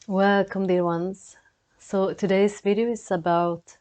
Welcome, dear ones. So today's video is about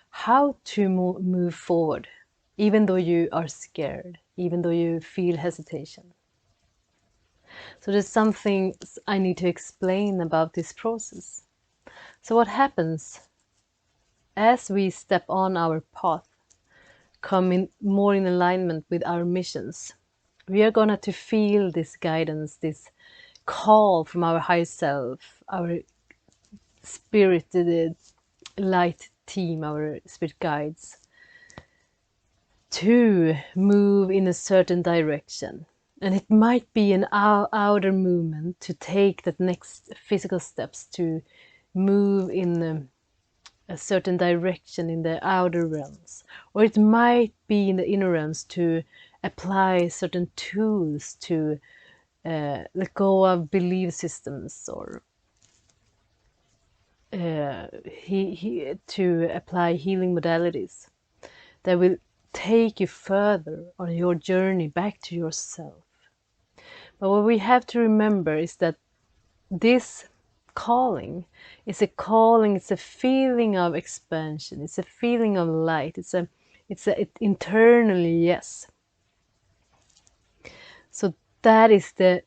how to move forward, even though you are scared, even though you feel hesitation. So there's something I need to explain about this process. So what happens as we step on our path, come in more in alignment with our missions, we are gonna to feel this guidance, this call from our higher self, our spirited light team, our spirit guides, to move in a certain direction. And it might be an outer movement to take that next physical steps to move in a certain direction in the outer realms. Or it might be in the inner realms to apply certain tools to let go of belief systems, or to apply healing modalities that will take you further on your journey back to yourself. But what we have to remember is that this calling is a calling, it's a feeling of expansion, it's a feeling of light, it's internally yes. So that is the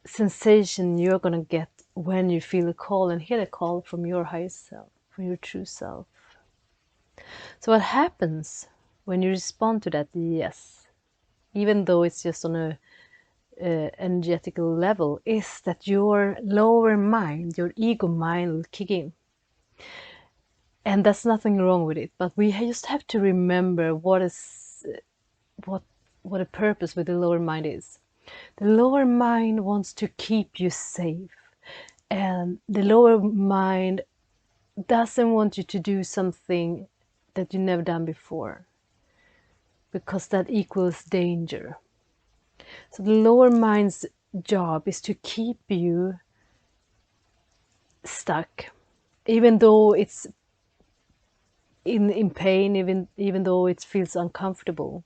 sensation you're gonna get when you feel a call and hear a call from your higher self, from your true self. So what happens when you respond to that yes, even though it's just on a energetical level, is that your lower mind, your ego mind, will kick in. And that's nothing wrong with it, but we just have to remember what a purpose with the lower mind is. The lower mind wants to keep you safe, and the lower mind doesn't want you to do something that you've never done before, because that equals danger. So the lower mind's job is to keep you stuck, even though it's in pain, even though it feels uncomfortable.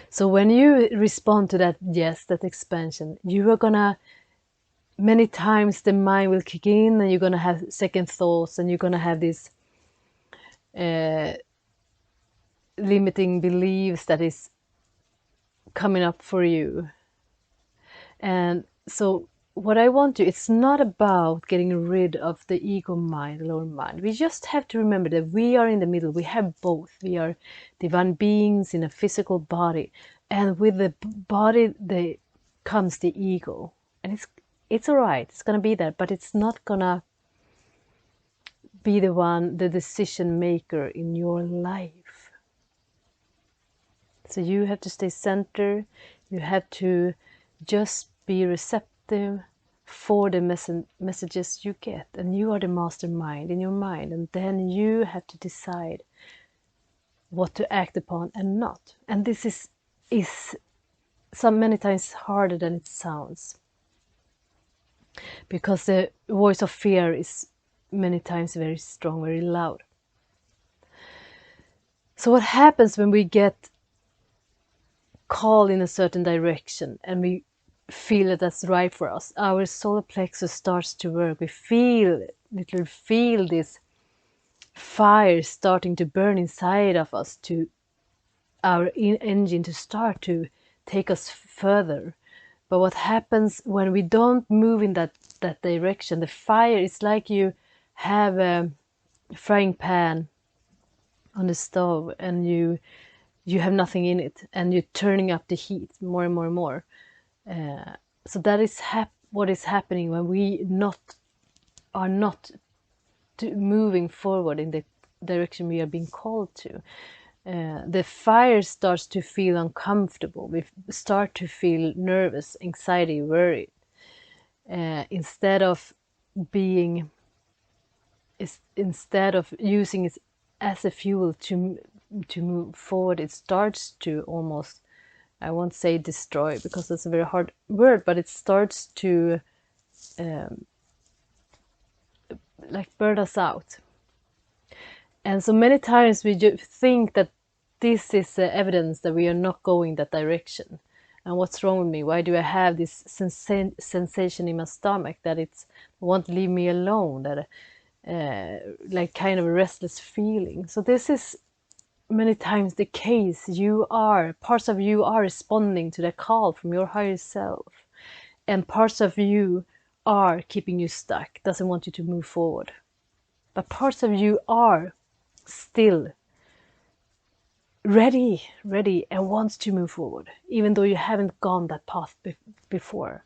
So when you respond to that yes, that expansion, you are gonna, many times the mind will kick in and you're gonna have second thoughts, and you're gonna have these limiting beliefs that is coming up for you. And so what I want to, it's not about getting rid of the ego mind, lower mind. We just have to remember that we are in the middle. We have both. We are divine beings in a physical body, and with the body comes the ego, and it's all right. It's gonna be there, but it's not gonna be the decision maker in your life. So you have to stay centered. You have to just be receptive for the messages you get, and you are the mastermind in your mind, and then you have to decide what to act upon and not. And this is so many times harder than it sounds, because the voice of fear is many times very strong, very loud. So what happens when we get called in a certain direction and we feel that that's right for us? Our solar plexus starts to work. We literally feel this fire starting to burn inside of us, to our engine to start to take us further. But what happens when we don't move in that direction? The fire is like you have a frying pan on the stove, and you have nothing in it, and you're turning up the heat more and more and more. So that is what is happening when we are not moving forward in the direction we are being called to. The fire starts to feel uncomfortable. We start to feel nervous, anxiety, worried. Instead of using it as a fuel to move forward, it starts to almost, I won't say destroy, because that's a very hard word, but it starts to like burn us out. And so many times we think that this is evidence that we are not going that direction, And what's wrong with me? Why do I have this sensation in my stomach that it won't leave me alone? That like kind of a restless feeling. So this is many times the case. Parts of you are responding to the call from your higher self, and parts of you are keeping you stuck, doesn't want you to move forward. But parts of you are still ready, and wants to move forward, even though you haven't gone that path before.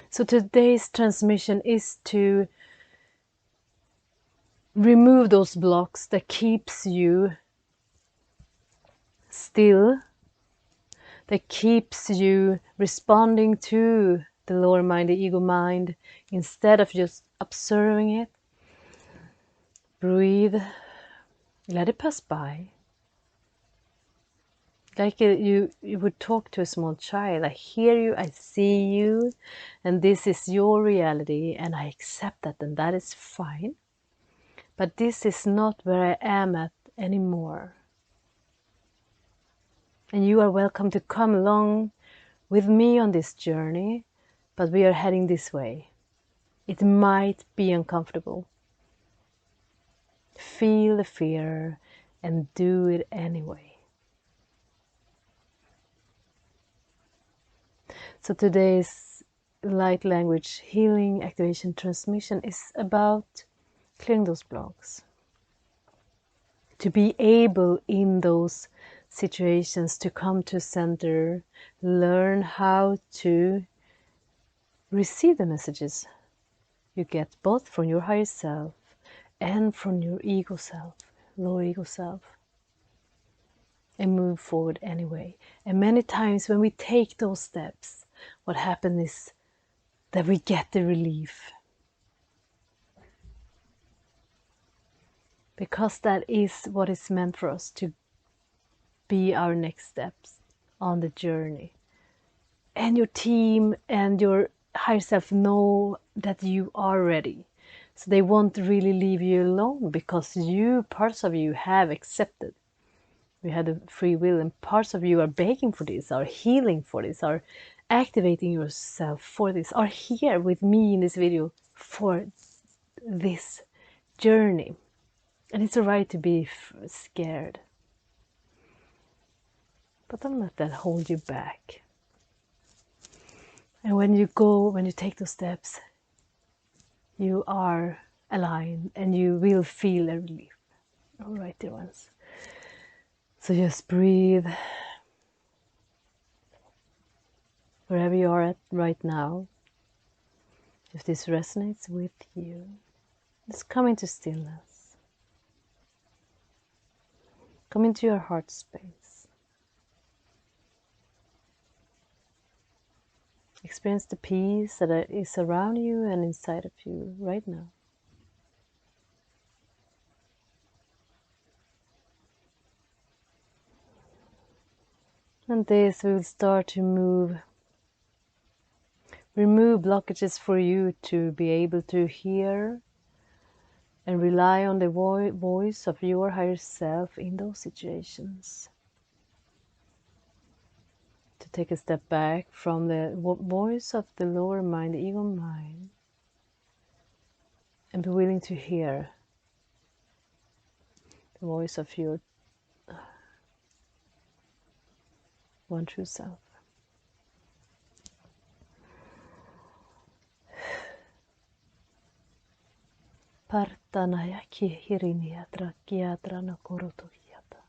So today's transmission is to remove those blocks that keeps you still, that keeps you responding to the lower mind, the ego mind, instead of just observing it. Breathe, let it pass by. Like you would talk to a small child. I hear you, I see you, and this is your reality, and I accept that, and that is fine. But this is not where I am at anymore. And you are welcome to come along with me on this journey, but we are heading this way. It might be uncomfortable. Feel the fear and do it anyway. So today's light language healing activation transmission is about clearing those blocks. To be able in those situations to come to center, learn how to receive the messages you get both from your higher self and from your ego self, lower ego self, and move forward anyway. And many times when we take those steps, what happens is that we get the relief. Because that is what is meant for us to be our next steps on the journey. And your team and your higher self know that you are ready. So they won't really leave you alone, because parts of you have accepted. We had a free will, and parts of you are begging for this, are healing for this, are activating yourself for this, are here with me in this video for this journey. And it's alright to be scared. But don't let that hold you back. And when you take those steps, you are aligned and you will feel a relief. Alright, dear ones. So just breathe. Wherever you are at right now, if this resonates with you, just come into stillness. Come into your heart space. Experience the peace that is around you and inside of you right now. And this will start to remove blockages for you to be able to hear and rely on the voice of your higher self in those situations. To take a step back from the voice of the lower mind, the ego mind, and be willing to hear the voice of your one true self. Partanaya kihiriniatra kiatrana korotohiata.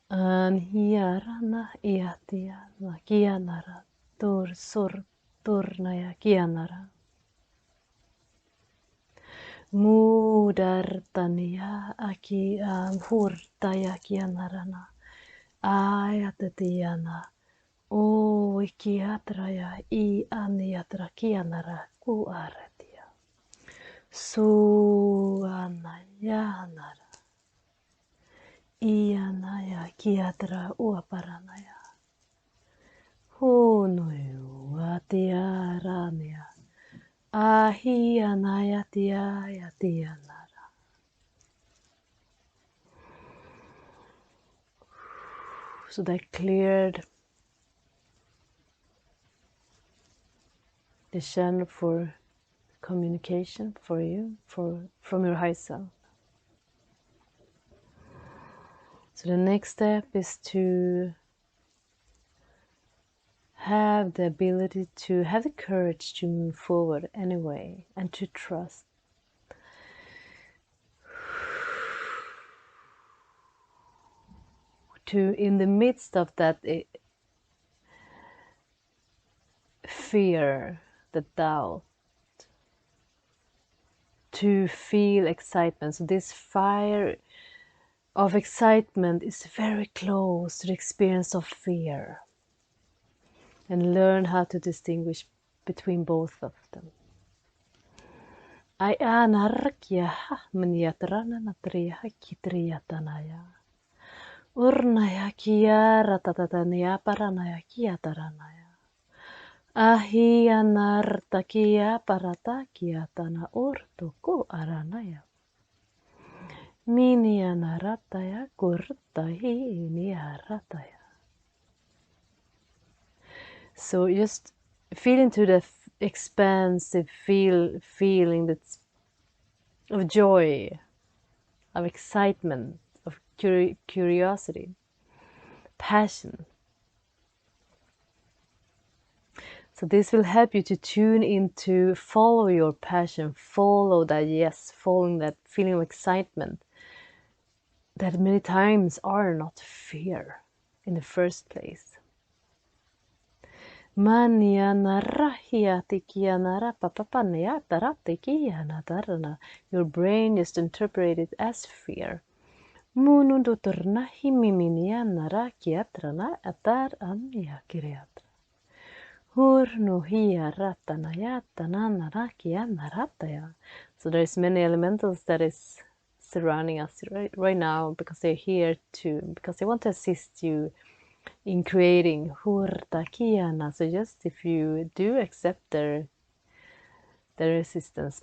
Anhiarana iatia na kianara turnaya kianara. Mudartania aki hurtaya kianarana. Ayatatiana. O ikiatraya I aniatra kianara kuaratia. Suanayanara. Ianaya kiatra uaparanaya. Hunuyu atiarania. Ahianaya tianara. So that cleared the channel for communication for you, from your higher self. So the next step is to have the ability to have the courage to move forward anyway and to trust. To, in the midst of that fear, the doubt, to feel excitement. So this fire of excitement is very close to the experience of fear, and learn how to distinguish between both of them. Ai anarkia meniatrana natria kitriatanaya. Urnaya kiara tatatania paranaya kiataranaya. Ahi anartakia paratakia tana urtuku aranaya. Minia narataya kurtahi niarataya. So just feel into the expansive feeling that's of joy, of excitement, of curiosity, passion. So this will help you to tune into, follow your passion, follow that yes, following that feeling of excitement that many times are not fear in the first place. Your brain just interpreted it as fear. So there's many elementals that is surrounding us right now, because they're here because they want to assist you in creating hurtakiana. So just if you do accept their resistance,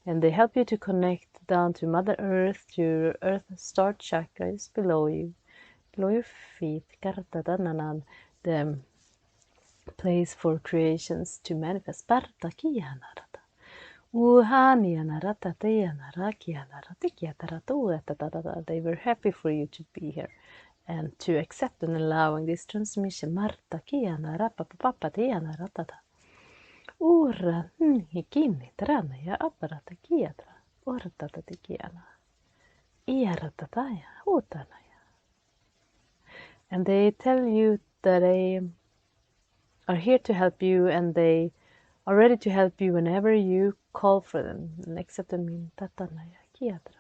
and they help you to connect down to Mother Earth, to Earth Start Chakra is below you, below your feet, the place for creations to manifest. They were happy for you to be here and to accept and allowing this transmission. And they tell you that they are here to help you, and they are ready to help you whenever you call for them and accept them in tatanaya kiatra.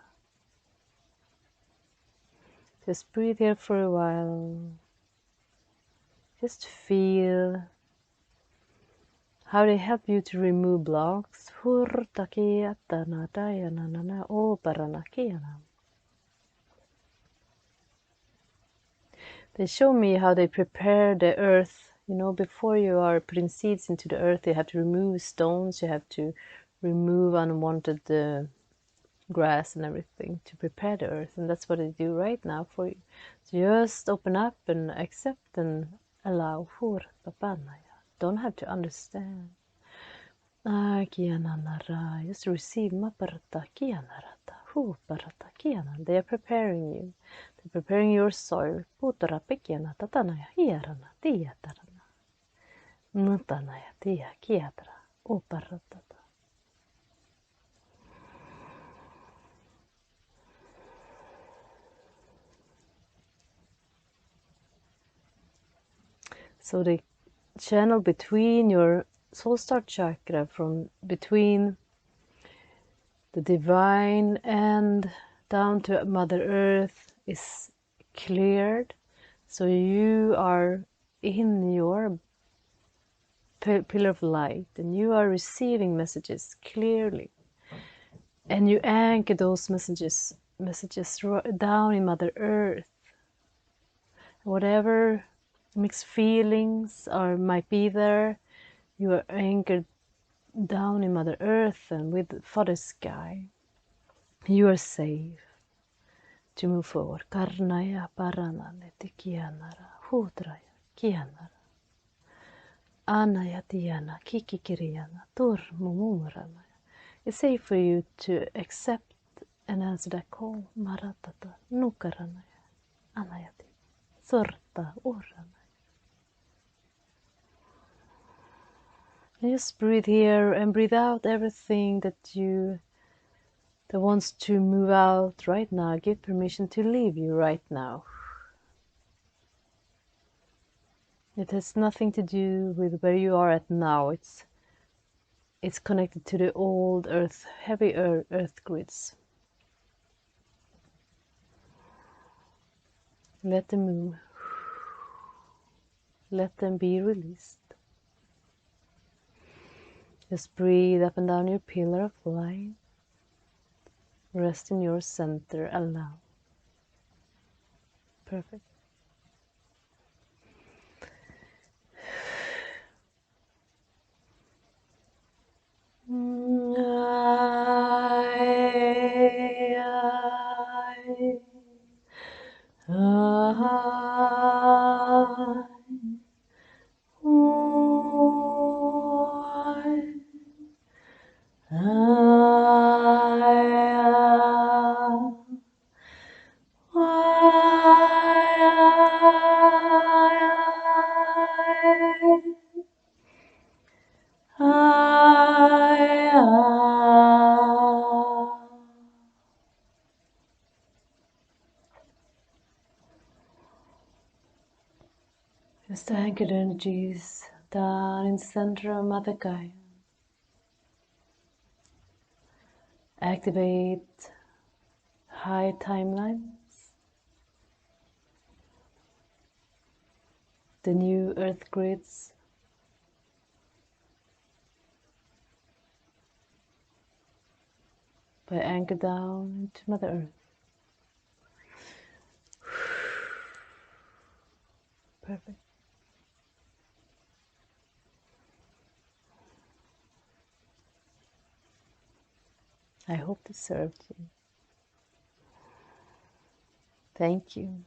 Just breathe here for a while. Just feel how they help you to remove blocks. They show me how they prepare the earth. You know, before you are putting seeds into the earth, you have to remove stones, you have to remove unwanted grass and everything to prepare the earth. And that's what they do right now for you. So just open up and accept and allow. Don't have to understand. Just receive. They are preparing you. They're preparing your soil. So the channel between your soul start chakra, from between the divine and down to Mother Earth, is cleared. So you are in your pillar of light and you are receiving messages clearly, and you anchor those messages down in Mother Earth. Whatever mixed feelings might be there, you are anchored down in Mother Earth and with Father Sky. You are safe to move forward. Karnaya paranane tikianara hudraya kianara anayatiana kikikiriana tur mumurana. It's safe for you to accept and answer that call. Maratata nukaranaya anayati sorta urana. Just breathe here and breathe out everything that wants to move out right now. Give permission to leave you right now. It has nothing to do with where you are at now. It's connected to the old earth, heavy earth grids. Let them move. Let them be released. Just breathe up and down your pillar of light. Rest in your center. Allow. Perfect. Just anchor the energies down in the center of Mother Gaia. Activate high timelines, the new earth grids, by anchor down into Mother Earth. Perfect. I hope this served you. Thank you.